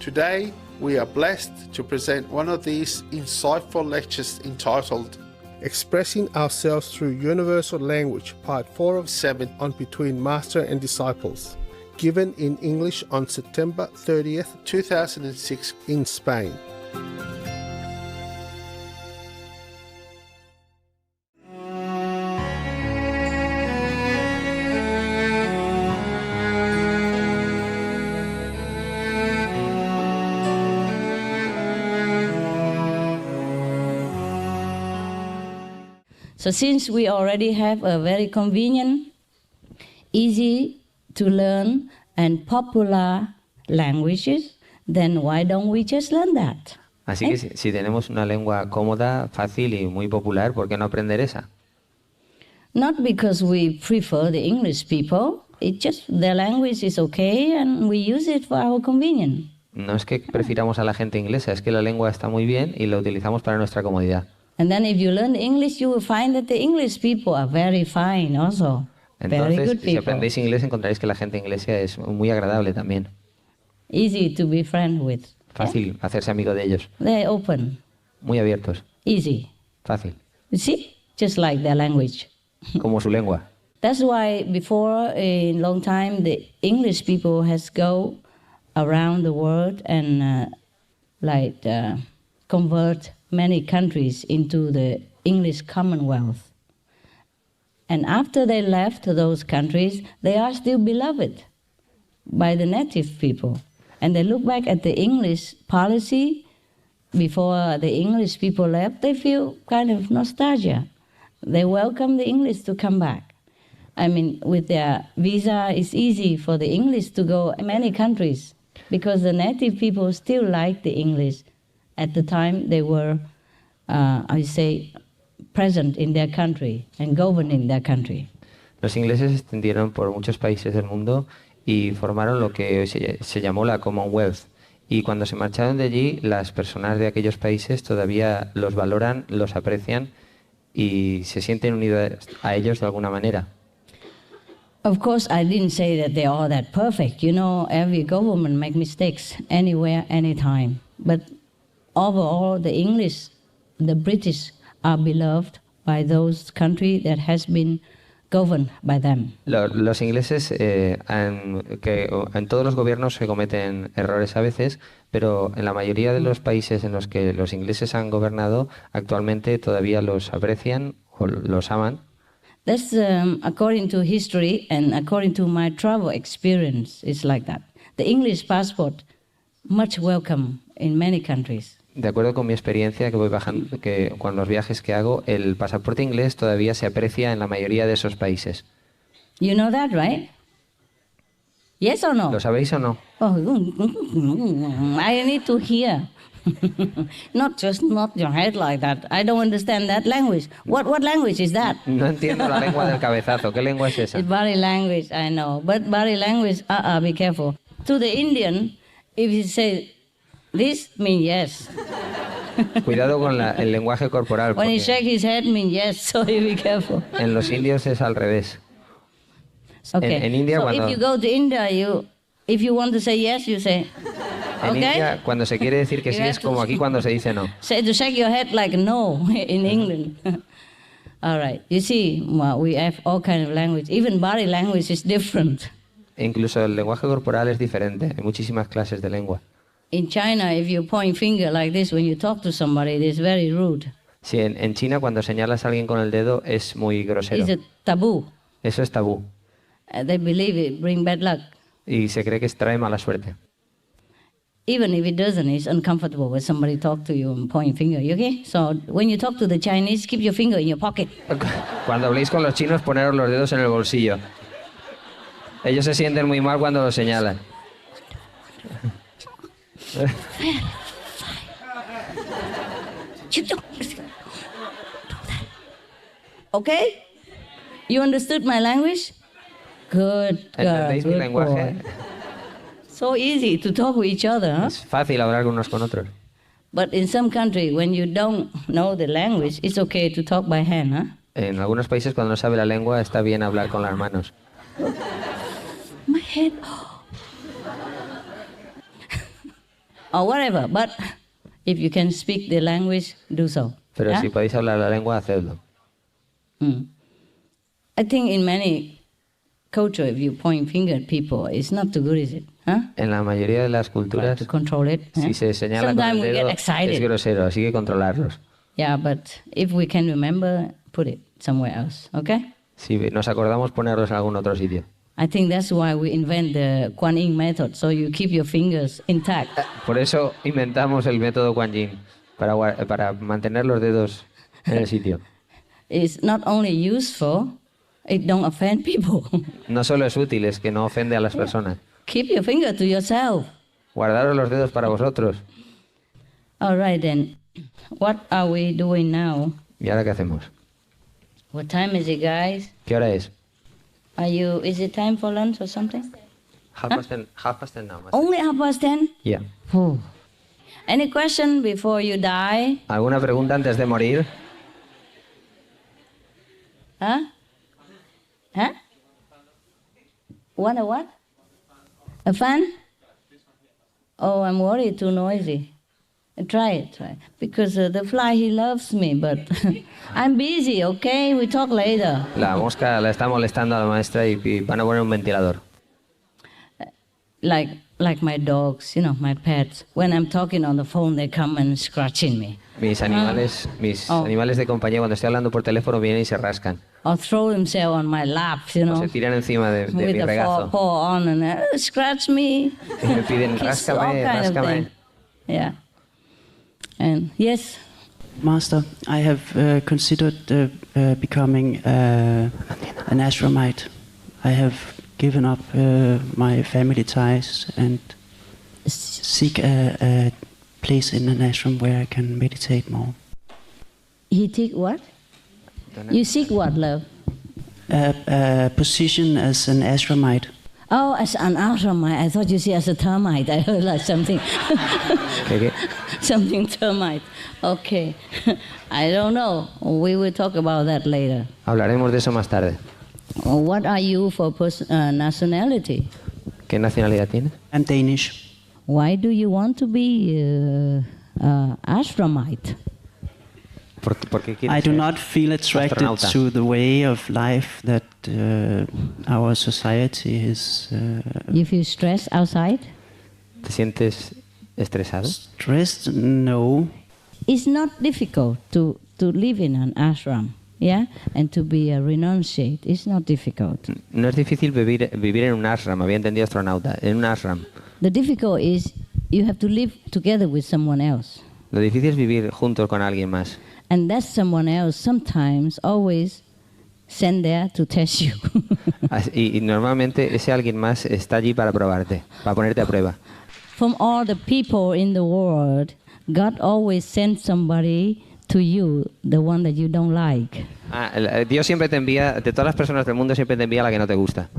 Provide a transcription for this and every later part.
Today, we are blessed to present one of these insightful lectures entitled Expressing Ourselves Through Universal Language, Part 4 of 7 on Between Master and Disciples, given in English on September 30th, 2006 in Spain. So since we already have a very convenient, easy to learn and popular languages, then why don't we just learn that? Así que si tenemos una lengua cómoda, fácil y muy popular, ¿por qué no aprender esa? Not because we prefer the English people, it's just their language is okay and we use it for our convenience. No es que prefiramos a la gente inglesa, es que la lengua está muy bien y la utilizamos para nuestra comodidad. And then if you learn English, you will find that the English people are very fine also. Very Entonces, good si people. aprendéis inglés, encontraréis que la gente inglesa es muy agradable también. Easy to be friends with. Fácil hacerse amigo de ellos. They're open. Muy abiertos. Easy. Fácil. You see? Just like their language. Como su lengua. That's why before a long time the English people has go around the world and convert many countries into the English Commonwealth. And after they left those countries, they are still beloved by the native people. And they look back at the English policy before the English people left, they feel kind of nostalgia. They welcome the English to come back. I mean, with their visa, it's easy for the English to go many countries because the native people still like the English at the time they were, present in their country and governing their country. Los ingleses se extendieron por muchos países del mundo y formaron lo que se llamó la Commonwealth. Y cuando se marcharon de allí, las personas de aquellos países todavía los valoran, los aprecian y se sienten unidos a ellos de alguna manera. Of course, I didn't say that they're all that perfect. You know, every government make mistakes anywhere, anytime. But overall, the English, the British are beloved by those countries that has been governed by them. Los ingleses, que en todos los gobiernos se cometen errores a veces, pero en la mayoría de los países en los que los ingleses han gobernado, actualmente todavía los aprecian o los aman. That's according to history and according to my travel experience, it's like that. The English passport, much welcome in many countries. De acuerdo con mi experiencia que voy bajando, que con los viajes que hago, el pasaporte inglés todavía se aprecia en la mayoría de esos países. You know that, right? Yes or no? ¿Lo sabéis o no? Oh, I need to hear. Not just nod your head like that. I don't understand that language. What language is that? No entiendo la lengua del cabezazo. ¿Qué lengua es esa? It's body language, I know. But body language, be careful. To the Indian, if you say this, mean yes. Cuidado con el lenguaje corporal. When he shake his head, mean yes, so you be careful. En los indios es al revés. Okay. En India, so cuando... if you go to India, if you want to say yes, you say... En Okay? India, cuando se quiere decir que sí, es como aquí cuando se dice no. Say to shake your head like no in England. All right. You see, well, we have all kind of language. Even body language is different. Incluso el lenguaje corporal es diferente. Hay muchísimas clases de lengua. In China, if you point finger like this when you talk to somebody, it is very rude. Sí, en China cuando señalas a alguien con el dedo es muy grosero. It's a taboo. Eso es tabú. They believe it bring bad luck. Y se cree que trae mala suerte. Even if it doesn't, it's uncomfortable when somebody talk to you and point finger. You okay? So when you talk to the Chinese, keep your finger in your pocket. Cuando habléis con los chinos, poneros los dedos en el bolsillo. Ellos se sienten muy mal cuando lo señalan. Okay? You understood my language? Good. ¿Entendéis mi lenguaje? So easy to talk with each other, huh? Es fácil hablar unos con otros. But in some country, when you don't know the language, it's okay to talk by hand, huh? En algunos países, cuando no sabe la lengua, está bien hablar con las manos. My head. or whatever. But if you can speak the language, do so. Pero Yeah? si podéis hablar la lengua, hacedlo. I think in many culture, if you point finger at people, it's not too good, is it? Huh? En la mayoría de las Try culturas, to control it. si se señala con Sometimes el we get dedo, excited. es grosero, así que controlarlos. Yeah, but if we can remember, put it somewhere else, okay? Si nos acordamos, ponerlos en algún otro sitio. I think that's why we invent the Kuan Yin method, so you keep your fingers intact. Por eso inventamos el método Kuan Yin, para mantener los dedos en el sitio. It's not only useful, it don't offend people. No solo es útil, es que no ofende a las personas. Keep your finger to yourself. Guardaros los dedos para vosotros. All right then, what are we doing now? ¿Y ahora qué hacemos? What time is it, guys? ¿Qué hora es? Is it time for lunch or something? Half past 10 now. Only 10:30? Yeah. Any question before you die? ¿Alguna pregunta antes de morir? Huh? Huh? Want a what? A fan? Oh, I'm worried, too noisy. Try it. Because the fly, he loves me, but I'm busy, okay? We talk later. La mosca la está molestando a la maestra y van a poner un ventilador. Like my dogs, my pets. When I'm talking on the phone, they come and scratching me. Mis animales de compañía, cuando estoy hablando por teléfono, vienen y se rascan. Or throw themselves on my lap, O se tiran encima de mi with the regazo. paw on and scratch me. Y me piden, Kiss, all ráscame, kind of ráscame. thing. Yeah. And yes, Master, I have considered becoming an ashramite. I have given up my family ties and seek a place in an ashram where I can meditate more. he take what? You seek what, love? A position as an ashramite. Oh, as an ashramite. I thought you said as a termite. I heard like something. ¿Qué? Something termite. Okay. I don't know. We will talk about that later. Hablaremos de eso más tarde. What are you for nationality? ¿Qué nacionalidad tienes? I'm Danish. Why do you want to be ashramite? ¿Por qué quieres I do ser not feel attracted astronauta? to the way of life that our society is You feel stressed outside? ¿Te sientes estresado? stressed. No. It's not difficult to live in an ashram, yeah? And to be a renunciate. It's not difficult. No es difícil vivir en un ashram, había entendido astronauta, en un ashram. The difficult is you have to live together with someone else. Lo difícil es vivir juntos con alguien más. And that someone else sometimes always sent there to test you. Y normalmente ese alguien más está allí para probarte, para ponerte a prueba. From all the people in the world, God always sends somebody to you, the one that you don't like. Dios siempre te envía, de todas las personas del mundo, siempre te envía a la que no te gusta.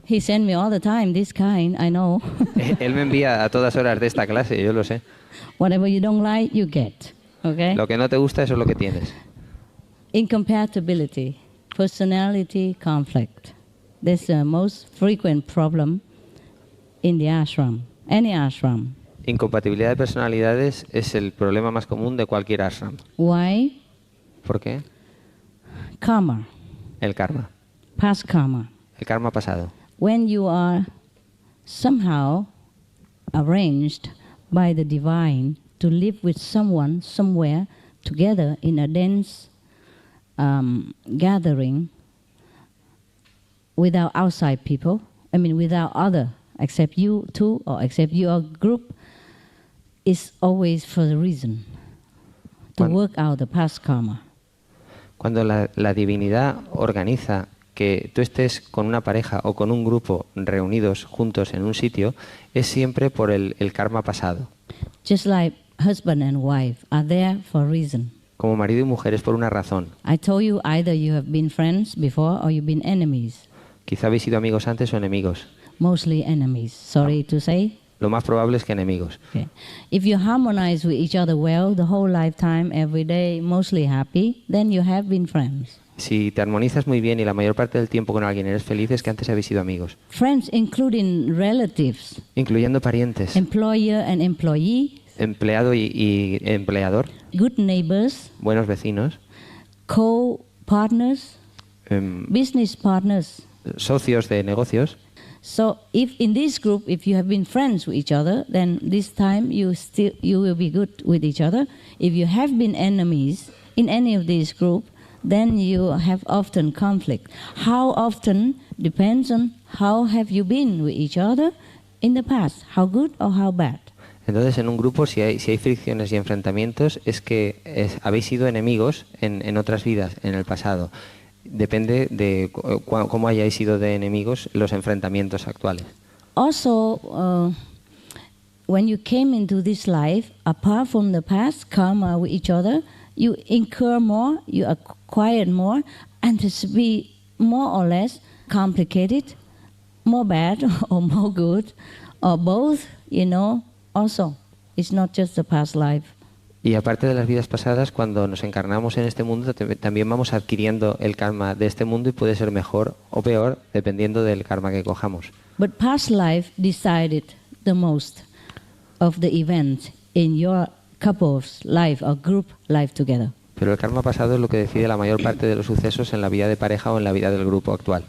He sent me all the time, this kind, I know. Él me envía a todas horas de esta clase, yo lo sé. Whatever you don't like, you get. Okay? Lo que no te gusta, eso es lo que tienes. Incompatibility, personality conflict. That's the most frequent problem in the ashram, any ashram. Incompatibilidad de personalidades es el problema más común de cualquier ashram. Why? ¿Por qué? Karma, El karma. past karma. El karma pasado. When you are somehow arranged by the divine to live with someone somewhere together in a dense gathering without outside people, without other, except you two or except your group, is always for the reason to work out the past karma. Cuando la divinidad organiza que tú estés con una pareja o con un grupo reunidos juntos en un sitio, es siempre por el karma pasado. Just like husband and wife are there for a reason. Como marido y mujer es por una razón. I told you either you have been friends before or you've been enemies. Quizá habéis sido amigos antes o enemigos. Mostly enemies, sorry to say. Lo más probable es que enemigos. Okay. If you harmonize with each other well the whole lifetime, every day, mostly happy, then you have been friends. Si te armonizas muy bien y la mayor parte del tiempo con alguien eres feliz, es que antes habéis sido amigos. Friends including relatives, Incluyendo parientes, employer and employee, empleado y empleador, good neighbors, buenos vecinos, co-partners, em, business partners. socios de negocios. So if in this group, if you have been friends with each other, then this time you will be good with each other. If you have been enemies in any of these group, then you have often conflict. How often depends on how have you been with each other in the past, how good or how bad. Entonces, en un grupo, si hay fricciones y enfrentamientos, es que habéis sido enemigos en otras vidas, en el pasado. Depende de cómo hayáis sido de enemigos los enfrentamientos actuales. Also, when you came into this life, apart from the past karma with each other, you incur more, you acquire more, and it's be more or less complicated, more bad or more good, or both, also. It's not just the past life. Y aparte de las vidas pasadas, cuando nos encarnamos en este mundo, también vamos adquiriendo el karma de este mundo y puede ser mejor o peor dependiendo del karma que cojamos. But past life decided the most of the events in your couple's life or group life together. Pero el karma pasado es lo que decide la mayor parte de los sucesos en la vida de pareja o en la vida del grupo actual.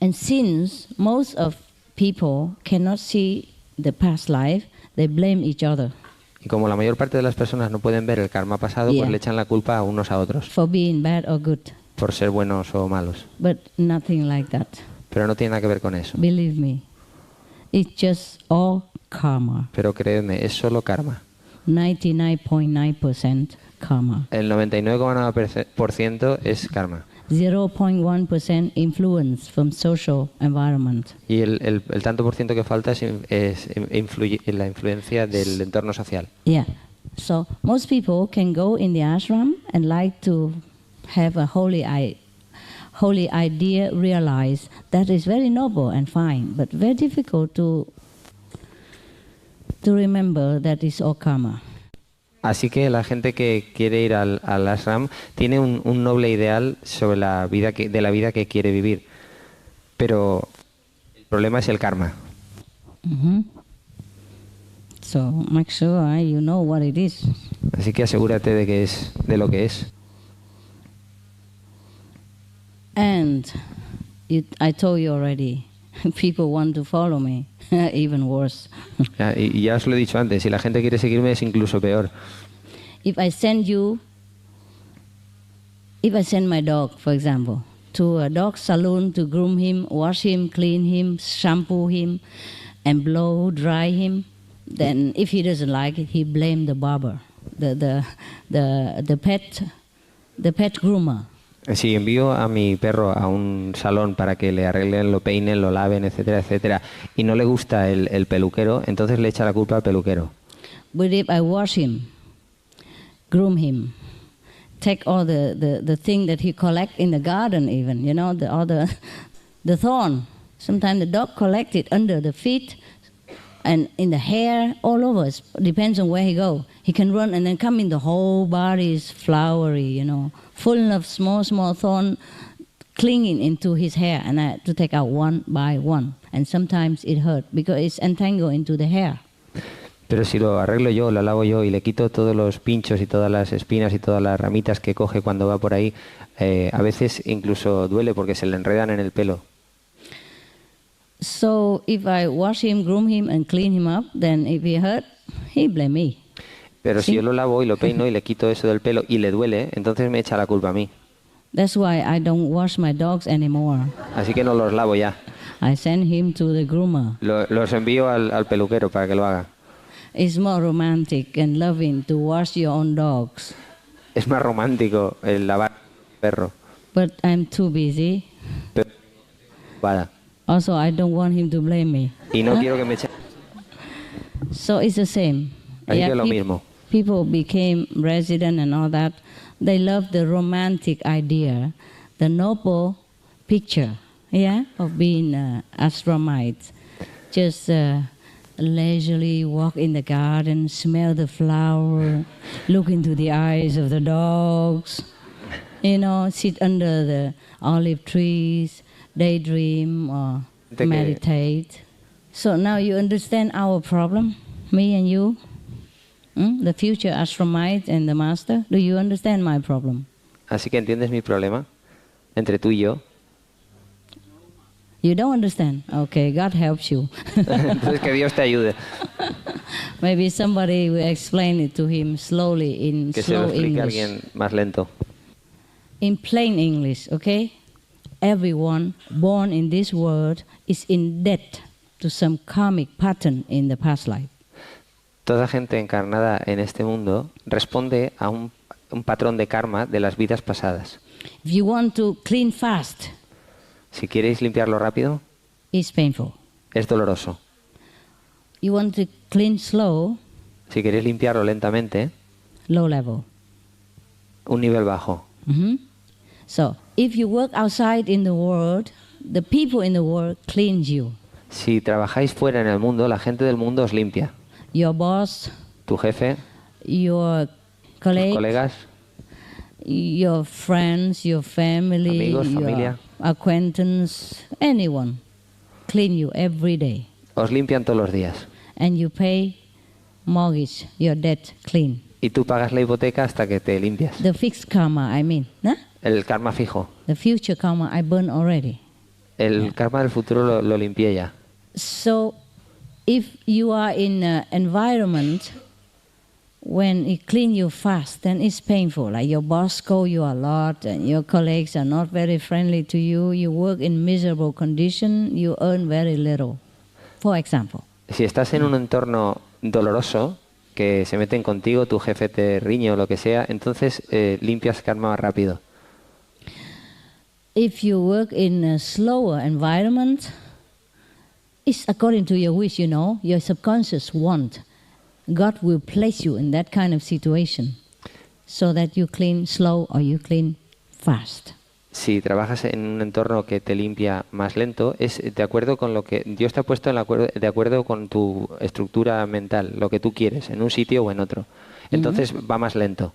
And since most of people cannot see the past life, they blame each other. Y como la mayor parte de las personas no pueden ver el karma pasado, pues le echan la culpa a unos a otros. For being bad or good. Por ser buenos o malos. But nothing like that. Pero no tiene nada que ver con eso. Believe me. It's just all karma. Pero créedme, es solo karma. 99.9% karma. El 99,9% es karma. 0.1% influence from social environment. Y el tanto por ciento que falta es la influencia del entorno social. Yeah. So most people can go in the ashram and like to have a holy idea realized. That is very noble and fine, but very difficult to remember that is all karma. Así que la gente que quiere ir al ashram tiene un noble ideal sobre la vida de la vida que quiere vivir, pero el problema es el karma. Mm-hmm. So make sure you know what it is. Así que asegúrate de lo que es. And I told you already, people want to follow me, even worse. Y ya os lo he dicho antes, si la gente quiere seguirme es incluso peor. If I send my dog, for example, to a dog salon to groom him, wash him, clean him, shampoo him, and blow dry him, then if he doesn't like it, he blame the barber, the pet groomer. Si envío a mi perro a un salón para que le arreglen, lo peinen, lo laven, etcétera, etcétera, y no le gusta el peluquero, entonces le echa la culpa al peluquero. But if I wash him, groom him, take all the thing that he collect in the garden even, the thorn. Sometimes the dog collect it under the feet and in the hair, all over. It depends on where he go. He can run and then come in, the whole body is flowery, full of small thorn clinging into his hair, and I have to take out one by one. And sometimes it hurt because it's entangled into the hair. Pero si lo arreglo yo, lo lavo yo y le quito todos los pinchos y todas las espinas y todas las ramitas que coge cuando va por ahí, a veces incluso duele porque se le enredan en el pelo. So if I wash him, groom him and clean him up, then if he hurt, he blame me. Pero si yo lo lavo y lo peino y le quito eso del pelo y le duele, entonces me echa la culpa a mí. That's why I don't wash my dogs anymore. Así que no los lavo ya. I send him to the groomer. Los envío al peluquero para que lo haga. It's more romantic and loving to wash your own dogs. Es más romántico el lavar perro. But I'm too busy. Pero, vaya. Also, I don't want him to blame me. Y no quiero que me eche. So it's the same. Así que lo mismo. People became resident and all that. They love the romantic idea, the noble picture, of being ashramite. Just leisurely walk in the garden, smell the flower, look into the eyes of the dogs, Sit under the olive trees, daydream or meditate. So now you understand our problem, me and you, the future ashramite and the master. Do you understand my problem? Así que entiendes mi problema entre tú y yo. You don't understand? Okay, God helps you. Entonces que Dios te ayude. Maybe somebody will explain it to him slowly in Que se lo slow explique a English. alguien más lento. In plain English, okay? Everyone born in this world is in debt to some karmic pattern in the past life. Toda gente encarnada en este mundo responde a un patrón de karma de las vidas pasadas. If you want to clean fast, Si queréis limpiarlo rápido, it's painful. es doloroso. You want to clean slow, Si queréis limpiarlo lentamente, low level. un nivel bajo. So, if you work outside in the world, the people in the world cleanse you. Si trabajáis fuera en el mundo, la gente del mundo os limpia. Your boss, Tu jefe, your tus colleague, colegas, your friends, your family, Amigos, your familia. acquaintance, anyone, clean you every day. os limpian todos los días. And you pay mortgage, your debt clean. Y tú pagas la hipoteca hasta que te limpias. The fixed karma, I mean. Huh? El karma fijo. The future karma, I burn already. El karma del futuro lo limpié ya. So, if you are in an environment when it clean you fast, then it's painful. Like your boss scold you a lot, and your colleagues are not very friendly to you. You work in miserable condition. You earn very little. For example. Si estás en un entorno doloroso, que se meten contigo, tu jefe te riñe o lo que sea, entonces limpias karma más rápido. If you work in a slower environment, it's according to your wish, your subconscious want. God will place you in that kind of situation so that you clean slow or you clean fast. Si trabajas en un entorno que te limpia más lento, es de acuerdo con lo que Dios te ha puesto de acuerdo con tu estructura mental, lo que tú quieres, en un sitio o en otro. Entonces va más lento.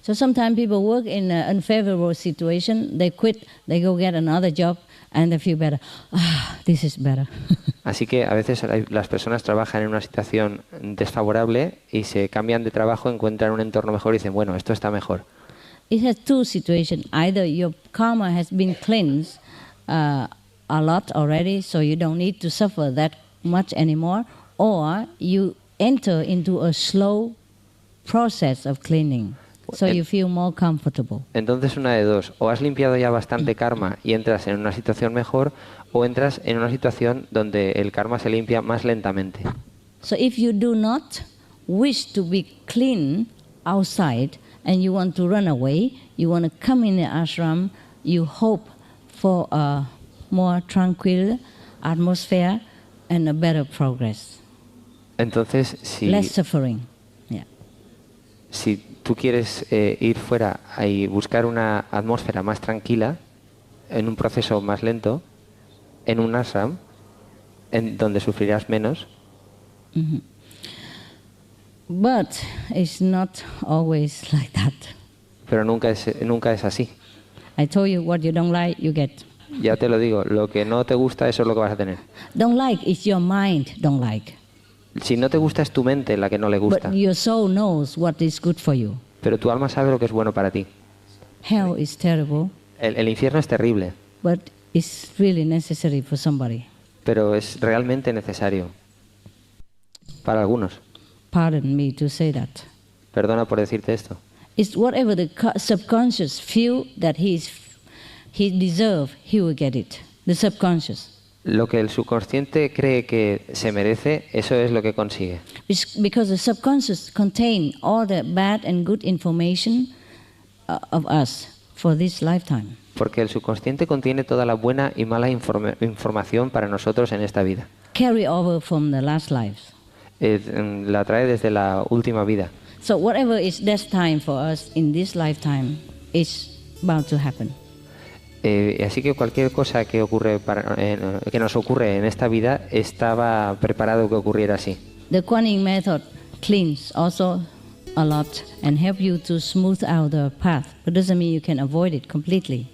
So sometimes people work in an unfavorable situation, they quit, they go get another job, and they feel better. This is better. Así que a veces las personas trabajan en una situación desfavorable y se cambian de trabajo, encuentran un entorno mejor y dicen, bueno, esto está mejor. It has two situations. Either your karma has been cleansed a lot already, so you don't need to suffer that much anymore, or you enter into a slow process of cleaning, so you feel more comfortable. Entonces una de dos, o has limpiado ya bastante karma y entras en una situación mejor, o entras en una situación donde el karma se limpia más lentamente. So if you do not wish to be clean outside, and you want to run away, you want to come in the ashram, you hope for a more tranquil atmosphere and a better progress. Entonces, Less suffering. Yeah. Si tú quieres ir fuera y buscar una atmósfera más tranquila, en un proceso más lento, en un ashram, en donde sufrirás menos. But it's not always like that. Pero nunca es así. I told you what you don't like, you get. Ya te lo digo, lo que no te gusta, eso es lo que vas a tener. Don't like, it's your mind don't like. Si no te gusta, es tu mente la que no le gusta. But your soul knows what is good for you. Pero tu alma sabe lo que es bueno para ti. Hell is terrible, El infierno es terrible, but it's really necessary for somebody. pero es realmente necesario para algunos. Pardon me to say that. Perdona por decirte esto. It's whatever the subconscious feel that he deserve, he will get it. The subconscious. Lo que el subconsciente cree que se merece, eso es lo que consigue. Because the subconscious contain all the bad and good information of us for this lifetime. Porque el subconsciente contiene toda la buena y mala información para nosotros en esta vida. Carry over from the last lives. La trae desde la última vida. So whatever is destined for us in this lifetime is bound to happen. Así que cualquier cosa que nos ocurre en esta vida estaba preparado que ocurriera así. The Kuan Yin method cleans also a lot and help you to smooth out the path. But doesn't mean you can avoid it completely.